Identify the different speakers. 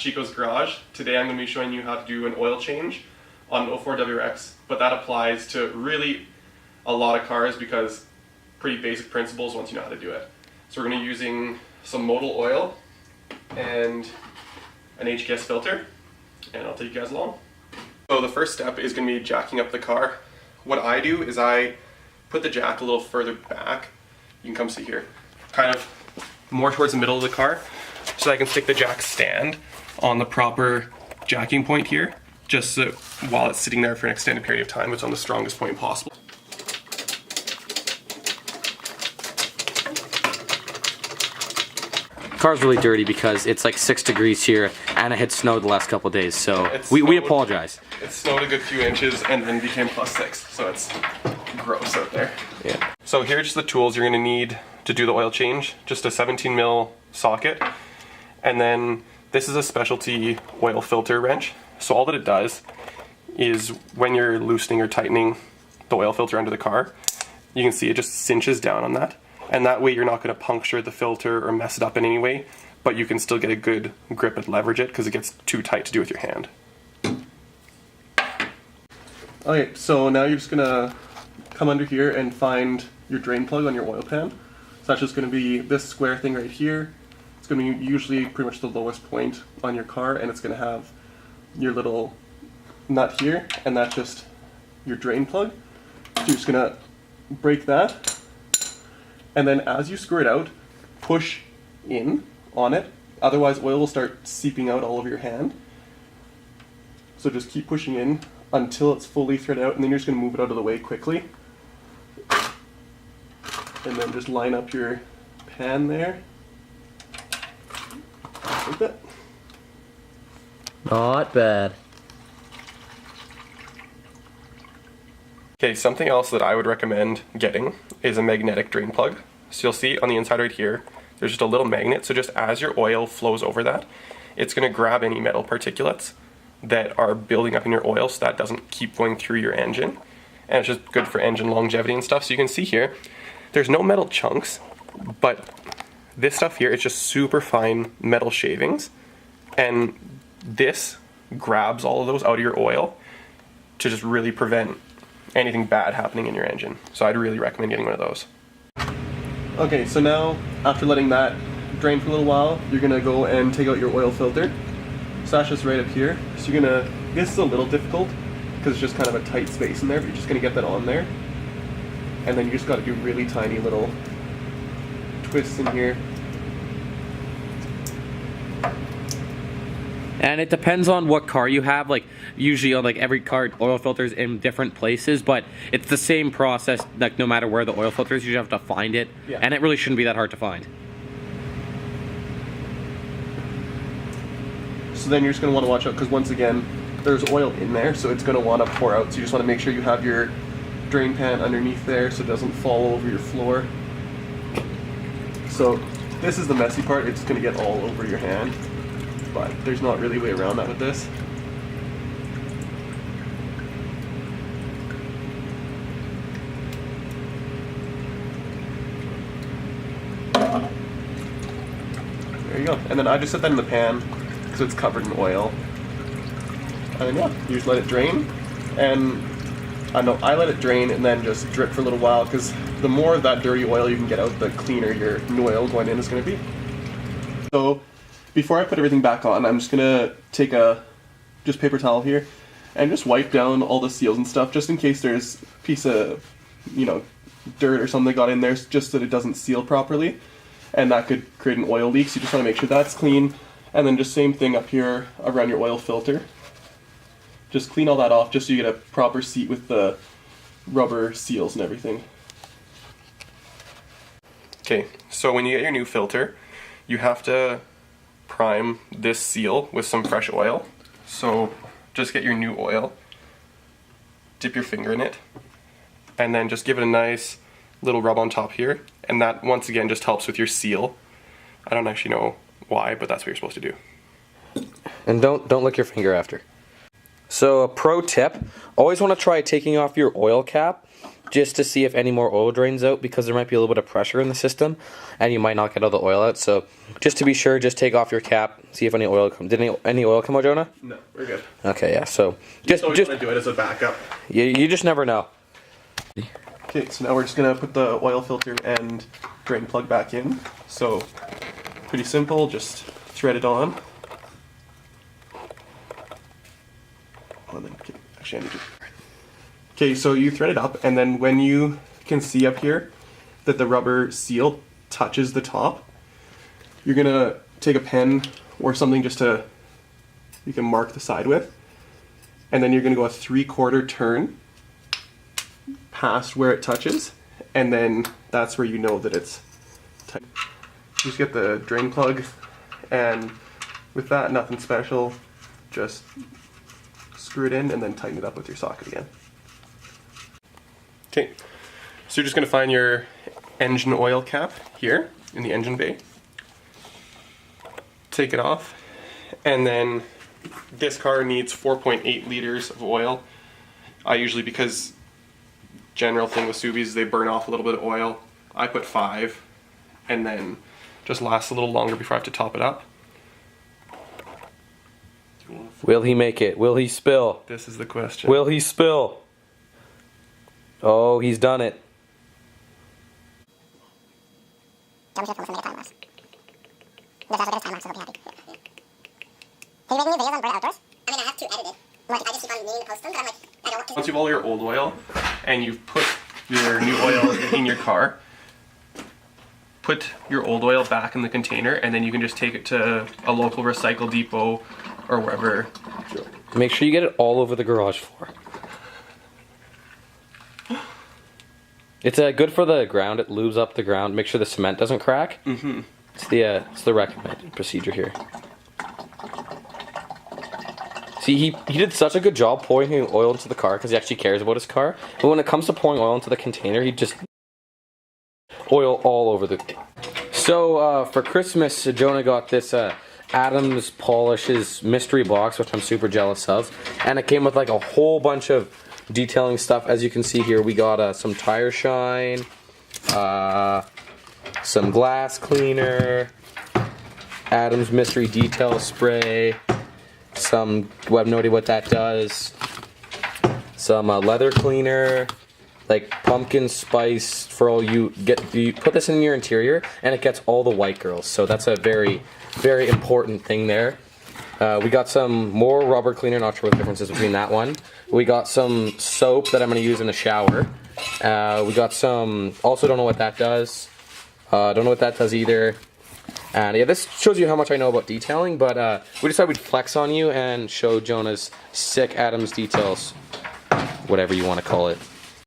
Speaker 1: Chico's Garage. Today I'm going to be showing you how to do an oil change on an 04 WRX, but that applies to really a lot of cars because pretty basic principles once you know how to do it. So we're going to be using some modal oil and an HKS filter, and I'll take you guys along. So the first step is going to be jacking up the car. What I do is I put the jack a little further back. You can come see here, kind of more towards the middle of the car, so I can stick the jack stand on the proper jacking point here, just so while it's sitting there for an extended period of time, it's on the strongest point possible.
Speaker 2: Car's really dirty because it's like 6 degrees here and it had snowed the last couple of days, so we apologize.
Speaker 1: It snowed a good few inches and then became +6, so it's gross out there.
Speaker 2: Yeah.
Speaker 1: So here are just the tools you're going to need to do the oil change. Just a 17 mil socket, and then this is a specialty oil filter wrench. So all that it does is when you're loosening or tightening the oil filter under the car, you can see it just cinches down on that. And that way you're not going to puncture the filter or mess it up in any way, but you can still get a good grip and leverage it because it gets too tight to do with your hand. Okay, so now you're just going to come under here and find your drain plug on your oil pan. So that's just going to be this square thing right here. It's going to be usually pretty much the lowest point on your car, and it's going to have your little nut here, and that's just your drain plug. So you're just going to break that. And then as you screw it out, push in on it, otherwise oil will start seeping out all over your hand. So just keep pushing in until it's fully threaded out, and then you're just going to move it out of the way quickly. And then just line up your pan there. Like that.
Speaker 2: Not bad.
Speaker 1: Okay, something else that I would recommend getting is a magnetic drain plug. So you'll see on the inside right here, there's just a little magnet, so just as your oil flows over that, it's going to grab any metal particulates that are building up in your oil so that doesn't keep going through your engine. And it's just good for engine longevity and stuff. So you can see here, there's no metal chunks, but this stuff here is just super fine metal shavings, and this grabs all of those out of your oil to just really prevent anything bad happening in your engine. So I'd really recommend getting one of those. Okay, so now after letting that drain for a little while, you're gonna go and take out your oil filter. So that's just right up here. So you're gonna, this is a little difficult because it's just kind of a tight space in there, but you're just gonna get that on there. And then you just gotta do really tiny little twists in here.
Speaker 2: And it depends on what car you have. Like usually on like every car, oil filters in different places, but it's the same process. Like no matter where the oil filter is, you just have to find it,
Speaker 1: yeah.
Speaker 2: And it really shouldn't be that hard to find.
Speaker 1: So then you're just gonna want to watch out because once again, there's oil in there, so it's gonna want to pour out. So you just want to make sure you have your drain pan underneath there so it doesn't fall over your floor. So this is the messy part. It's gonna get all over your hand. But there's not really a way around that with this. There you go. And then I just set that in the pan because it's covered in oil. And then yeah, you just let it drain. And I know I let it drain and then just drip for a little while because the more of that dirty oil you can get out, the cleaner your new oil going in is going to be. So before I put everything back on, I'm just gonna take a just paper towel here and just wipe down all the seals and stuff just in case there's a piece of, you know, dirt or something that got in there just so that it doesn't seal properly, and that could create an oil leak. So you just want to make sure that's clean, and then just same thing up here around your oil filter. Just clean all that off just so you get a proper seat with the rubber seals and everything. Okay, so when you get your new filter, you have to prime this seal with some fresh oil. So just get your new oil, dip your finger in it, and then just give it a nice little rub on top here, and that once again just helps with your seal. I don't actually know why, but that's what you're supposed to do.
Speaker 2: And don't lick your finger after. So a pro tip, always want to try taking off your oil cap just to see if any more oil drains out, because there might be a little bit of pressure in the system and you might not get all the oil out. So just to be sure, just take off your cap, see if any oil comes. Did any oil come out, Jonah?
Speaker 1: No, we're good.
Speaker 2: Okay, yeah. So just
Speaker 1: Want to do it as a backup.
Speaker 2: you just never know.
Speaker 1: Okay, so now we're just gonna put the oil filter and drain plug back in. So pretty simple, just thread it on. Oh, then, okay, actually I need to. Okay, so you thread it up, and then when you can see up here that the rubber seal touches the top, you're gonna take a pen or something just to, you can mark the side with, and then you're gonna go a 3/4 turn past where it touches, and then that's where you know that it's tight. Just get the drain plug, and with that, nothing special, just screw it in and then tighten it up with your socket again. Okay, so you're just going to find your engine oil cap here in the engine bay. Take it off, and then this car needs 4.8 liters of oil. I usually, because general thing with Subies, they burn off a little bit of oil. I put 5, and then just lasts a little longer before I have to top it up.
Speaker 2: Will he make it? Will he spill?
Speaker 1: This is the question.
Speaker 2: Will he spill? Oh, he's done it.
Speaker 3: Can you make me videos on Bird Outdoors? I mean, I have to edit it. Like, I just keep on needing to post them, but I'm like, I don't want.
Speaker 1: Once you've all your old oil and you've put your new oil in your car, put your old oil back in the container, and then you can just take it to a local recycle depot or wherever.
Speaker 2: Make sure you get it all over the garage floor. It's good for the ground. It lubes up the ground. Make sure the cement doesn't crack. Mm-hmm. It's the recommended procedure here. See, he did such a good job pouring oil into the car because he actually cares about his car. But when it comes to pouring oil into the container, he just oil all over the. So for Christmas, Jonah got this Adams Polishes mystery box, which I'm super jealous of, and it came with like a whole bunch of detailing stuff. As you can see here, we got some tire shine, some glass cleaner, Adams mystery detail spray, some web no idea what that does, some leather cleaner, like pumpkin spice for all you put this in your interior and it gets all the white girls, so that's a very, very important thing there. We got some more rubber cleaner, not sure what the difference is between that one. We got some soap that I'm going to use in the shower. We got some, also don't know what that does. Don't know what that does either. And yeah, this shows you how much I know about detailing, but we decided we'd flex on you and show Jonah's sick Adams details, whatever you want to call it.